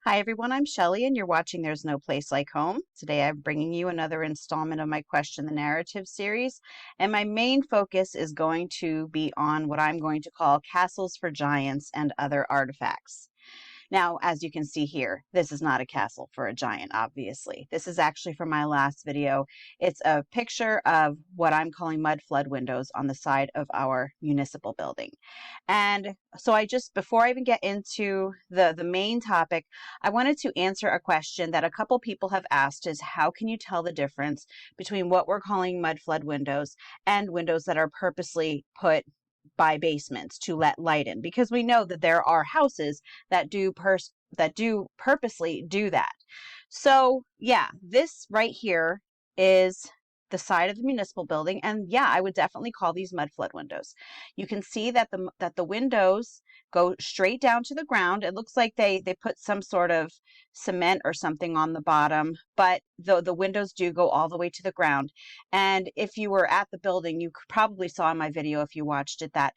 Hi everyone, I'm Shelley and you're watching There's No Place Like Home. Today I'm bringing you another installment of my Question the Narrative series, and my main focus is going to be on what I'm going to call castles for giants and other artifacts. Now, as you can see here, this is not a castle for a giant, obviously. This is actually from my last video. It's a picture of what I'm calling mud flood windows on the side of our municipal building. And so before I even get into the main topic, I wanted to answer a question that a couple people have asked is how can you tell the difference between what we're calling mud flood windows and windows that are purposely put by basements to let light in, because we know that there are houses that do purposely do that. So yeah, this right here is the side of the municipal building, and yeah, I would definitely call these mud flood windows. You can see that the windows go straight down to the ground. It looks like they put some sort of cement or something on the bottom, but the windows do go all the way to the ground. And if you were at the building, you probably saw in my video if you watched it that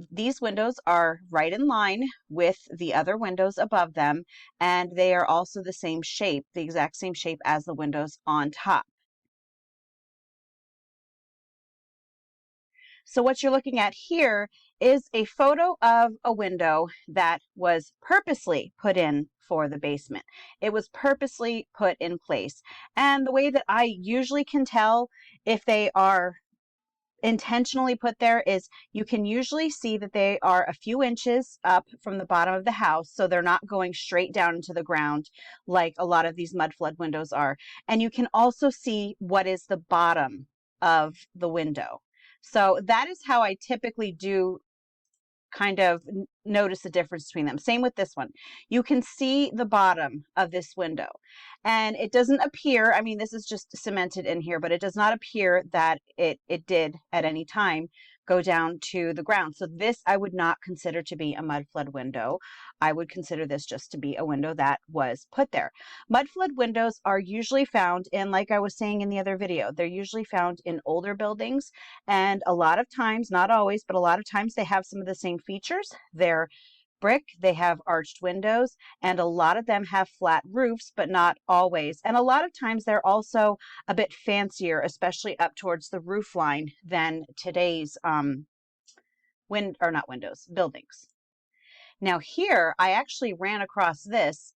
these windows are right in line with the other windows above them, and they are also the same shape, the exact same shape as the windows on top. So what you're looking at here is a photo of a window that was purposely put in for the basement. It was purposely put in place. And the way that I usually can tell if they are intentionally put there is you can usually see that they are a few inches up from the bottom of the house, so they're not going straight down into the ground like a lot of these mud flood windows are. And you can also see what is the bottom of the window. So that is how I typically do kind of notice the difference between them. Same with this one. You can see the bottom of this window, and it doesn't appear, I mean, this is just cemented in here, but it does not appear that it did at any time go down to the ground. So this I would not consider to be a mud flood window. I would consider this just to be a window that was put there. Mud flood windows are usually found in, like I was saying in the other video, they're usually found in older buildings, and a lot of times, not always, but a lot of times they have some of the same features. They're brick, they have arched windows, and a lot of them have flat roofs, but not always. And a lot of times they're also a bit fancier, especially up towards the roof line, than today's buildings. Now here, I actually ran across this.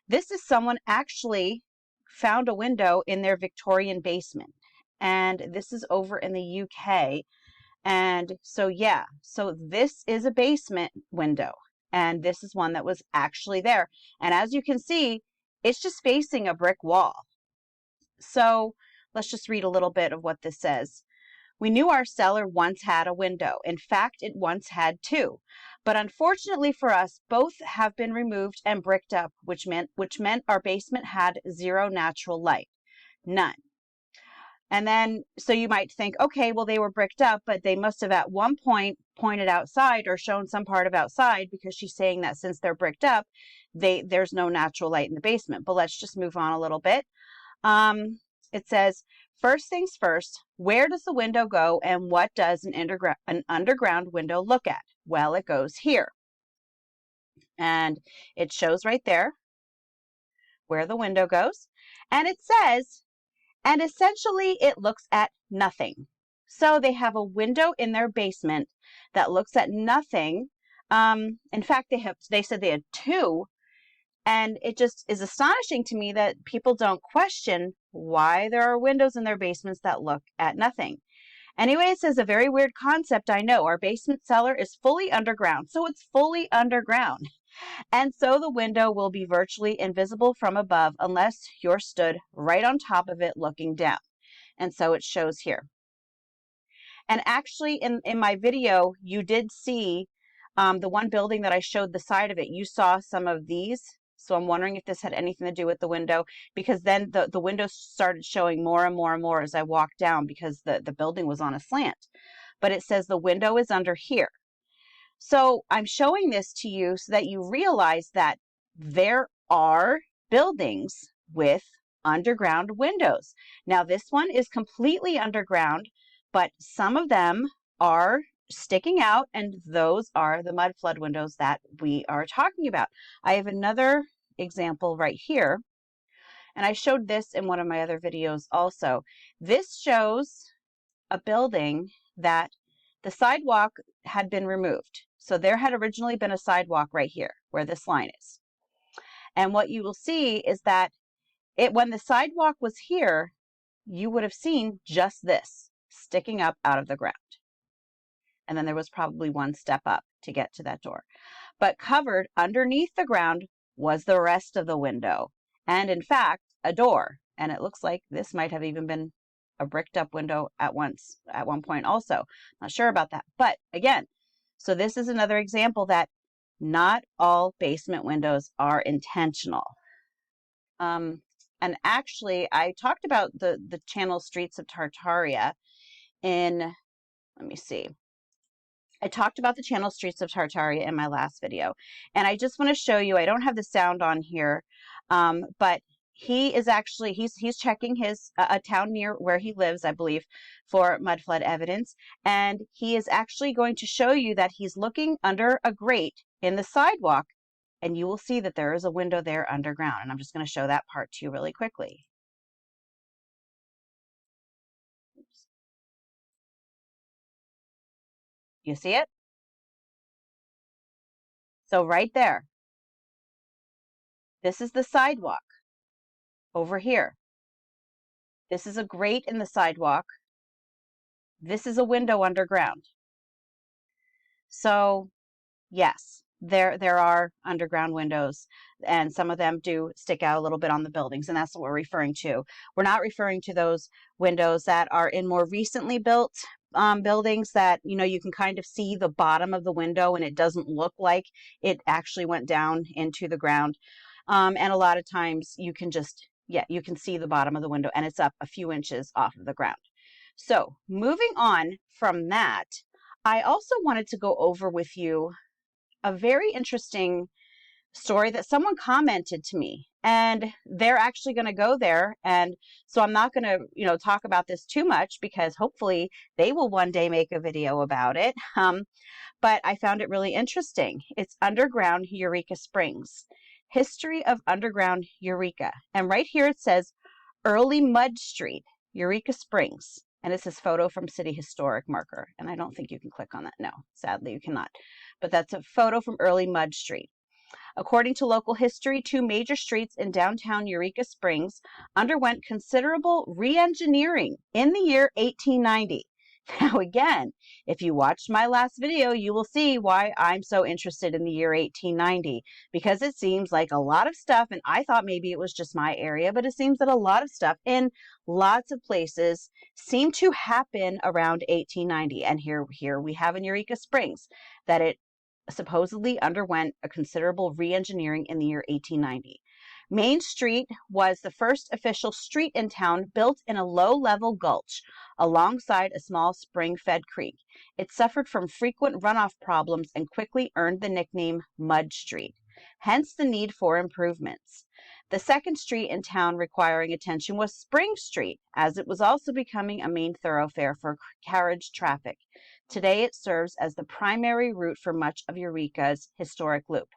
This is someone actually found a window in their Victorian basement. And this is over in the UK. And so, yeah, so this is a basement window. And this is one that was actually there. And as you can see, it's just facing a brick wall. So let's just read a little bit of what this says. We knew our cellar once had a window. In fact, it once had two. But unfortunately for us, both have been removed and bricked up, which meant our basement had zero natural light. None. And then, so you might think, okay, well, they were bricked up, but they must have at one point pointed outside or shown some part of outside, because she's saying that since they're bricked up, there's no natural light in the basement. But let's just move on a little bit. It says, first things first, where does the window go and what does an underground window look at? Well, it goes here. And it shows right there where the window goes. And it says, and essentially it looks at nothing. So they have a window in their basement that looks at nothing. In fact, they said they had two. And it just is astonishing to me that people don't question why there are windows in their basements that look at nothing. Anyway, it says a very weird concept, I know. Our basement cellar is fully underground. So it's fully underground. And so the window will be virtually invisible from above unless you're stood right on top of it looking down. And so it shows here. And actually in my video, you did see the one building that I showed the side of it. You saw some of these. So I'm wondering if this had anything to do with the window, because then the windows started showing more and more and more as I walked down, because the building was on a slant. But it says the window is under here. So I'm showing this to you so that you realize that there are buildings with underground windows. Now this one is completely underground, but some of them are sticking out, and those are the mud flood windows that we are talking about. I have another example right here, and I showed this in one of my other videos also. This shows a building that the sidewalk had been removed. So there had originally been a sidewalk right here where this line is. And what you will see is that when the sidewalk was here, you would have seen just this sticking up out of the ground. And then there was probably one step up to get to that door. But covered underneath the ground was the rest of the window. And in fact, a door. And it looks like this might have even been a bricked up window at one point also. Not sure about that. But again, so this is another example that not all basement windows are intentional. And actually, I talked about the channel Streets of Tartaria in, let me see. I talked about the channel Streets of Tartaria in my last video. And I just want to show you, I don't have the sound on here, but he is actually, he's checking a town near where he lives, I believe, for mud flood evidence. And he is actually going to show you that he's looking under a grate in the sidewalk, and you will see that there is a window there underground. And I'm just going to show that part to you really quickly. Oops. You see it? So right there, this is the sidewalk over here. This is a grate in the sidewalk. This is a window underground. So yes, there are underground windows, and some of them do stick out a little bit on the buildings, and that's what we're referring to. We're not referring to those windows that are in more recently built buildings that, you know, you can kind of see the bottom of the window and it doesn't look like it actually went down into the ground. And a lot of times you can just, yeah, you can see the bottom of the window and it's up a few inches off of the ground. So moving on from that, I also wanted to go over with you a very interesting story that someone commented to me, and they're actually going to go there. And so I'm not going to, you know, talk about this too much because hopefully they will one day make a video about it. But I found it really interesting. It's underground Eureka Springs, history of underground Eureka. And right here it says early mud street, Eureka Springs. And it's this photo from City Historic Marker. And I don't think you can click on that. No, sadly you cannot. But that's a photo from early mud street. According to local history, 2 major streets in downtown Eureka Springs underwent considerable re-engineering in the year 1890. Now again, if you watched my last video, you will see why I'm so interested in the year 1890, because it seems like a lot of stuff, and I thought maybe it was just my area, but it seems that a lot of stuff in lots of places seem to happen around 1890. And here we have in Eureka Springs that it supposedly underwent a considerable re-engineering in the year 1890. Main Street was the first official street in town built in a low-level gulch alongside a small spring-fed creek. It suffered from frequent runoff problems and quickly earned the nickname Mud Street, hence the need for improvements. The second street in town requiring attention was Spring Street, as it was also becoming a main thoroughfare for carriage traffic. Today it serves as the primary route for much of Eureka's historic loop.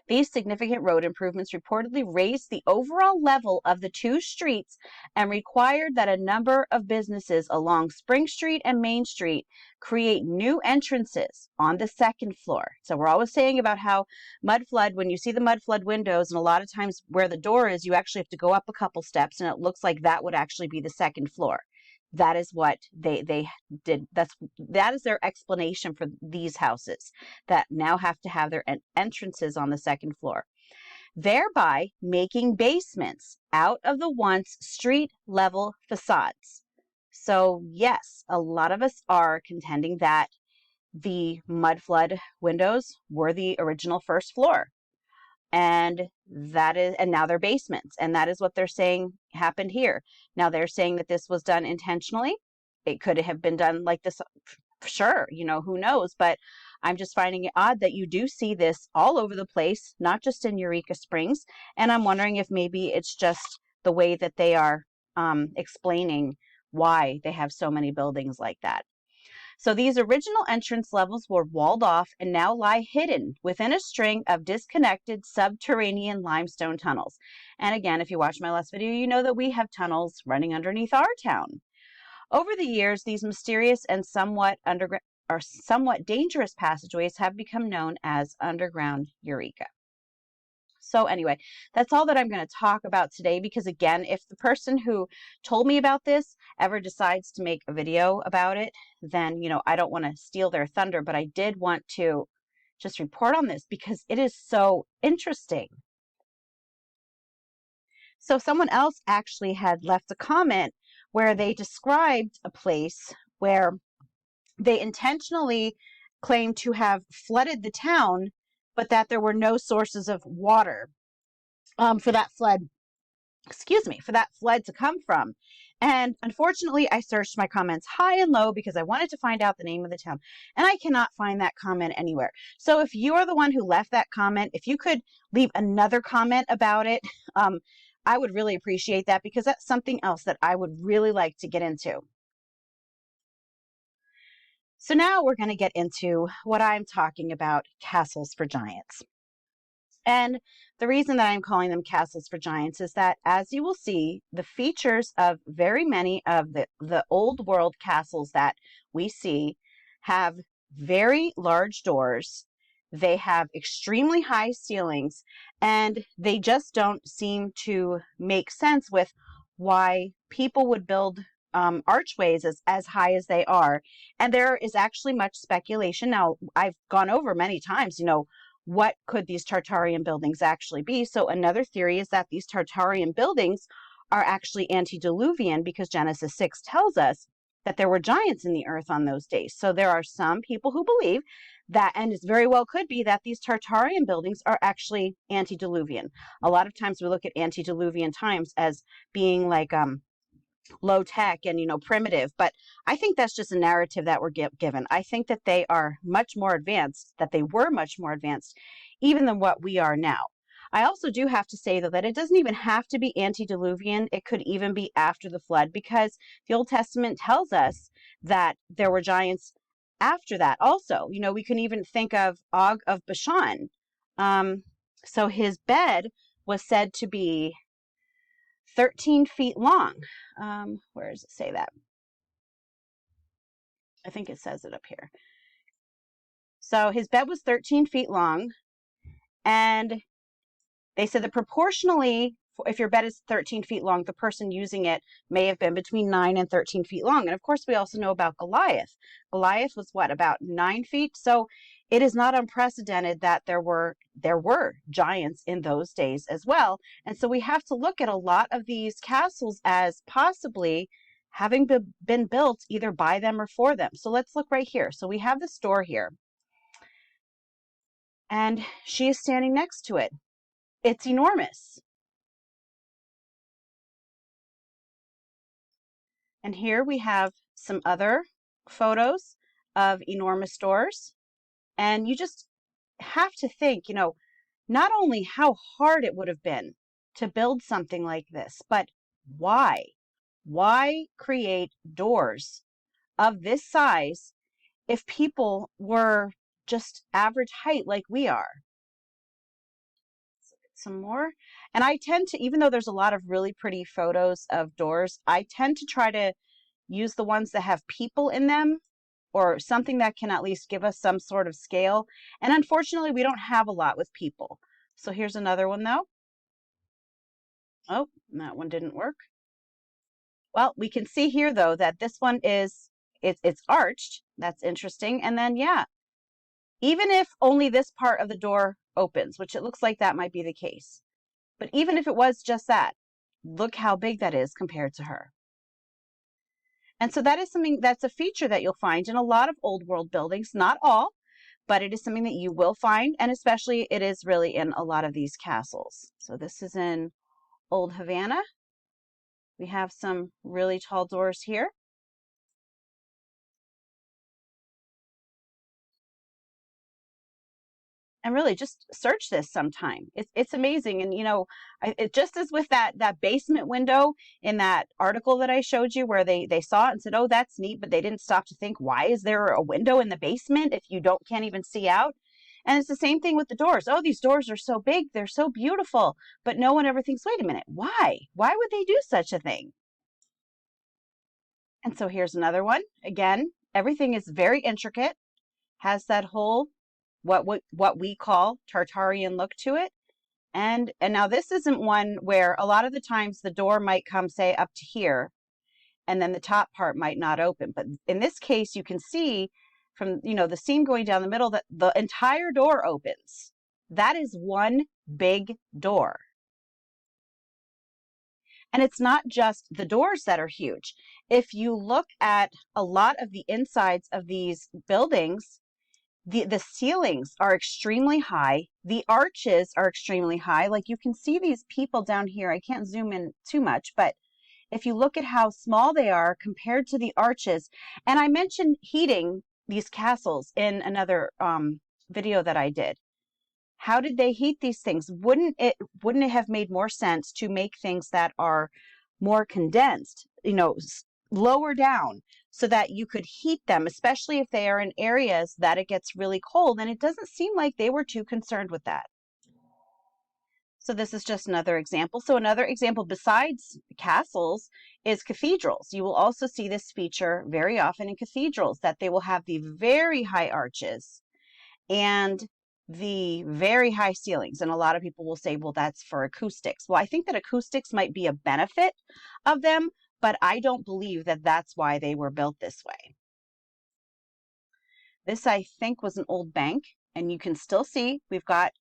These significant road improvements reportedly raised the overall level of the 2 streets and required that a number of businesses along Spring Street and Main Street create new entrances on the 2nd floor. So we're always saying about how mud flood, when you see the mud flood windows, and a lot of times where the door is, you actually have to go up a couple steps, and it looks like that would actually be the 2nd floor. That is what they did. That is their explanation for these houses that now have to have their entrances on the 2nd floor, thereby making basements out of the once street level facades. So yes, a lot of us are contending that the mud flood windows were the original 1st floor. And now they're basements, and that is what they're saying happened here. Now they're saying that this was done intentionally. It could have been done like this, sure, you know, who knows, but I'm just finding it odd that you do see this all over the place, not just in Eureka Springs, and I'm wondering if maybe it's just the way that they are explaining why they have so many buildings like that. So these original entrance levels were walled off and now lie hidden within a string of disconnected subterranean limestone tunnels. And again, if you watched my last video, you know that we have tunnels running underneath our town. Over the years, these mysterious and somewhat dangerous passageways have become known as underground Eureka. So anyway, that's all that I'm going to talk about today, because again, if the person who told me about this ever decides to make a video about it, then, I don't want to steal their thunder, but I did want to just report on this because it is so interesting. So someone else actually had left a comment where they described a place where they intentionally claimed to have flooded the town, but that there were no sources of water for that flood to come from. And unfortunately, I searched my comments high and low because I wanted to find out the name of the town, and I cannot find that comment anywhere. So if you are the one who left that comment, if you could leave another comment about it, I would really appreciate that, because that's something else that I would really like to get into. So now we're going to get into what I'm talking about, castles for giants. And the reason that I'm calling them castles for giants is that, as you will see, the features of very many of the old world castles that we see have very large doors. They have extremely high ceilings, and they just don't seem to make sense with why people would build archways as high as they are. And there is actually much speculation. Now, I've gone over many times, what could these Tartarian buildings actually be? So another theory is that these Tartarian buildings are actually antediluvian, because Genesis 6 tells us that there were giants in the earth on those days. So there are some people who believe that, and it very well could be, that these Tartarian buildings are actually antediluvian. A lot of times we look at antediluvian times as being like low tech and primitive, but I think that's just a narrative that we're given. I think that they are much more advanced, that they were much more advanced even than what we are now. I also do have to say, though, that it doesn't even have to be antediluvian. It could even be after the flood, because the Old Testament tells us that there were giants after that also. We can even think of Og of Bashan. So his bed was said to be 13 feet long. Where does it say that? I think it says it up here. So his bed was 13 feet long, and they said that proportionally, if your bed is 13 feet long, the person using it may have been between 9 and 13 feet long. And of course, we also know about Goliath. Goliath was about 9 feet. So it is not unprecedented that there were giants in those days as well. And so we have to look at a lot of these castles as possibly having been built either by them or for them. So let's look right here. So we have this door here, and she is standing next to it. It's enormous. And here we have some other photos of enormous doors. And you just have to think, not only how hard it would have been to build something like this, but why? Why create doors of this size if people were just average height like we are? Let's look at some more. And I tend to, even though there's a lot of really pretty photos of doors, I tend to try to use the ones that have people in them, or something that can at least give us some sort of scale. And unfortunately, we don't have a lot with people. So here's another one, though. Oh, that one didn't work. Well, we can see here, though, that this one it's arched. That's interesting. And then, yeah, even if only this part of the door opens, which it looks like that might be the case, but even if it was just that, look how big that is compared to her. And so that is something that's a feature that you'll find in a lot of old world buildings, not all, but it is something that you will find, and especially it is really in a lot of these castles. So this is in Old Havana. We have some really tall doors here. And really just search this sometime. It's amazing. And you know, it just as with that basement window in that article that I showed you, where they saw it and said, oh, that's neat, but they didn't stop to think, why is there a window in the basement if you can't even see out? And it's the same thing with the doors. Oh, these doors are so big, they're so beautiful, but no one ever thinks, wait a minute, why would they do such a thing? And so here's another one. Again, everything is very intricate, has that whole what we call Tartarian look to it. And now this isn't one where a lot of the times the door might come, say, up to here, and then the top part might not open. But in this case, you can see from, you know, the seam going down the middle that the entire door opens. That is one big door. And it's not just the doors that are huge. If you look at a lot of the insides of these buildings, the ceilings are extremely high. The arches are extremely high. Like you can see these people down here. I can't zoom in too much, but if you look at how small they are compared to the arches, and I mentioned heating these castles in another video that I did. How did they heat these things? Wouldn't it have made more sense to make things that are more condensed, you know, lower down, so that you could heat them, especially if they are in areas that it gets really cold? And it doesn't seem like they were too concerned with that. So this is just another example. So another example besides castles is cathedrals. You will also see this feature very often in cathedrals, that they will have the very high arches and the very high ceilings. And a lot of people will say, well, that's for acoustics. Well, I think that acoustics might be a benefit of them, but I don't believe that that's why they were built this way. This, I think, was an old bank, and you can still see we've got,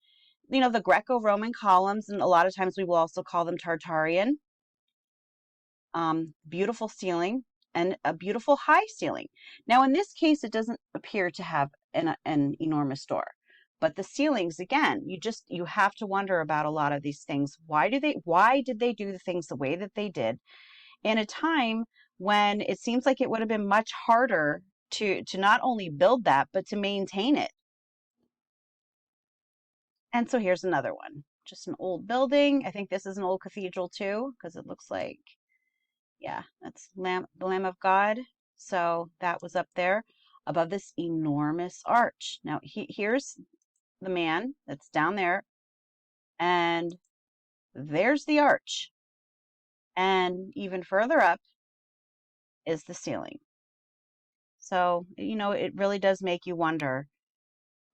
you know, the Greco-Roman columns, and a lot of times we will also call them Tartarian. Beautiful ceiling and a beautiful high ceiling. Now, in this case, it doesn't appear to have an enormous door, but the ceilings, again, you have to wonder about a lot of these things. Why did they do the things the way that they did in a time when it seems like it would have been much harder to not only build that, but to maintain it? And so here's another one, just an old building. I think this is an old cathedral too, because it looks like, yeah, that's the Lamb of God. So that was up there above this enormous arch. Now here's the man that's down there, and there's the arch. And even further up is the ceiling. So, you know, it really does make you wonder,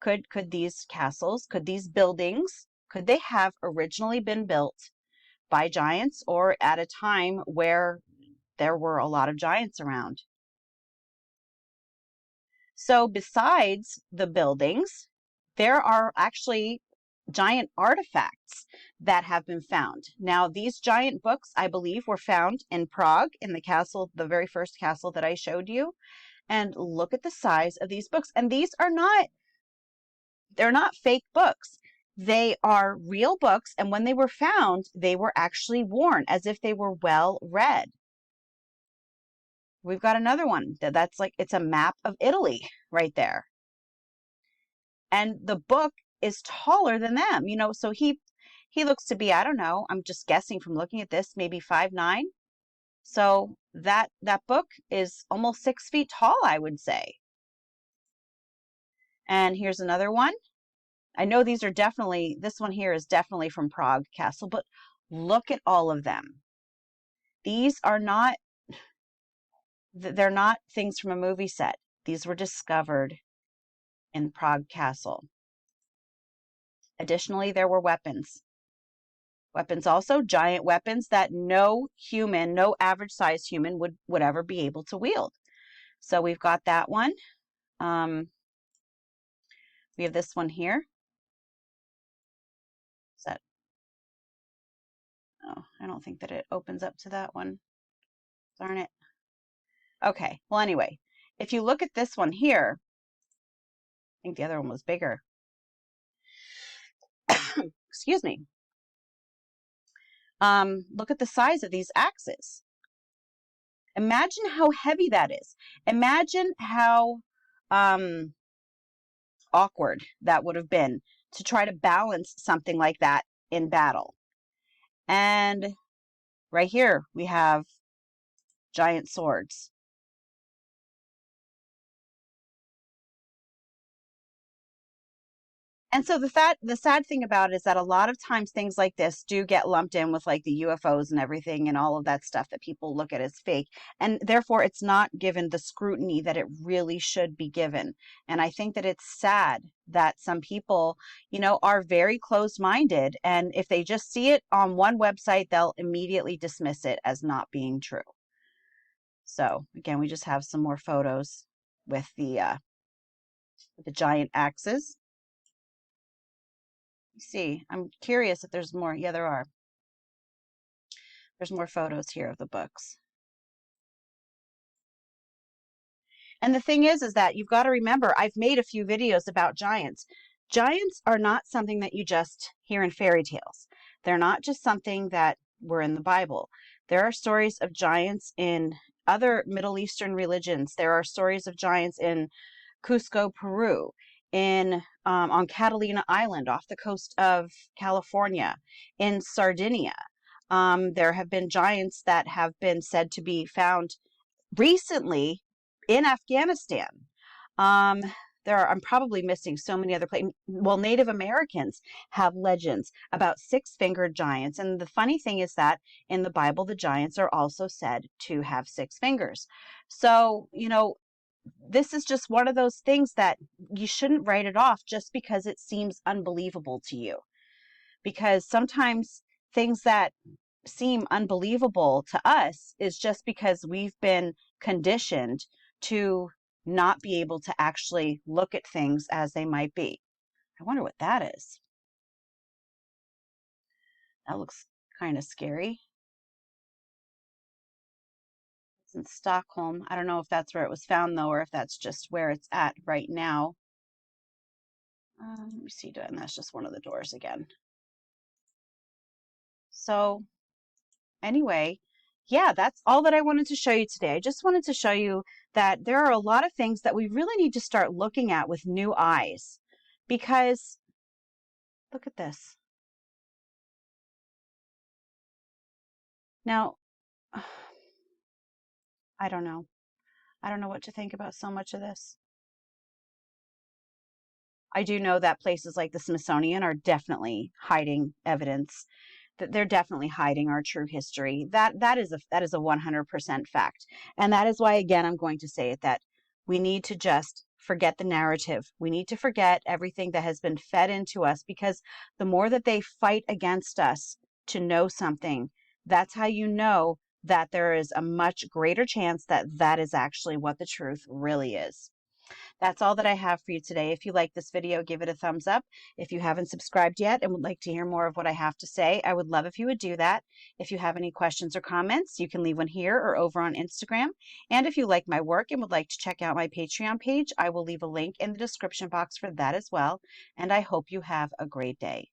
could these castles, could these buildings, could they have originally been built by giants, or at a time where there were a lot of giants around? So besides the buildings, there are actually giant artifacts that have been found. Now, these giant books, I believe, were found in Prague, in the castle, the very first castle that I showed you. And look at the size of these books. And these are they're not fake books. They are real books. And when they were found, they were actually worn as if they were well read. We've got another one that's like, it's a map of Italy right there. And the book is taller than them, you know, so he looks to be, I don't know, I'm just guessing from looking at this, maybe 5'9". So that book is almost 6 feet tall, I would say. And here's another one. I know these are definitely, this one here is definitely from Prague Castle, but look at all of them. These are not, they're not things from a movie set. These were discovered in Prague Castle. Additionally, there were weapons. Weapons also, giant weapons that no human, no average sized human would ever be able to wield. So we've got that one. We have this one here. Is that, oh, I don't think that it opens up to that one. Darn it. Okay, well, anyway, if you look at this one here, I think the other one was bigger. Excuse me. Look at the size of these axes. Imagine how heavy that is. Imagine how awkward that would have been to try to balance something like that in battle. And right here we have giant swords. And so the sad thing about it is that a lot of times things like this do get lumped in with like the UFOs and everything and all of that stuff that people look at as fake. And therefore it's not given the scrutiny that it really should be given. And I think that it's sad that some people, you know, are very closed-minded, and if they just see it on one website, they'll immediately dismiss it as not being true. So again, we just have some more photos with the giant axes. See, I'm curious if there's more. Yeah, there are. There's more photos here of the books. And the thing is that you've got to remember, I've made a few videos about giants. Giants are not something that you just hear in fairy tales. They're not just something that were in the Bible. There are stories of giants in other Middle Eastern religions. There are stories of giants in Cusco, Peru, in on Catalina Island off the coast of California, in Sardinia. There have been giants that have been said to be found recently in Afghanistan. Um, I'm probably missing so many other places. Well, Native Americans have legends about six-fingered giants. And the funny thing is that in the Bible, the giants are also said to have six fingers. So, you know, this is just one of those things that you shouldn't write it off just because it seems unbelievable to you. Because sometimes things that seem unbelievable to us is just because we've been conditioned to not be able to actually look at things as they might be. I wonder what that is. That looks kind of scary. It's in Stockholm. I don't know if that's where it was found though, or if that's just where it's at right now. Let me see, and that's just one of the doors again. So anyway, yeah, that's all that I wanted to show you today. I just wanted to show you that there are a lot of things that we really need to start looking at with new eyes, because look at this. Now, I don't know. I don't know what to think about so much of this. I do know that places like the Smithsonian are definitely hiding evidence, that they're definitely hiding our true history. That is a 100% fact. And that is why, again, I'm going to say it, that we need to just forget the narrative. We need to forget everything that has been fed into us, because the more that they fight against us to know something, that's how you know that there is a much greater chance that that is actually what the truth really is. That's all that I have for you today. If you like this video, give it a thumbs up. If you haven't subscribed yet and would like to hear more of what I have to say, I would love if you would do that. If you have any questions or comments, you can leave one here or over on Instagram. And if you like my work and would like to check out my Patreon page, I will leave a link in the description box for that as well. And I hope you have a great day.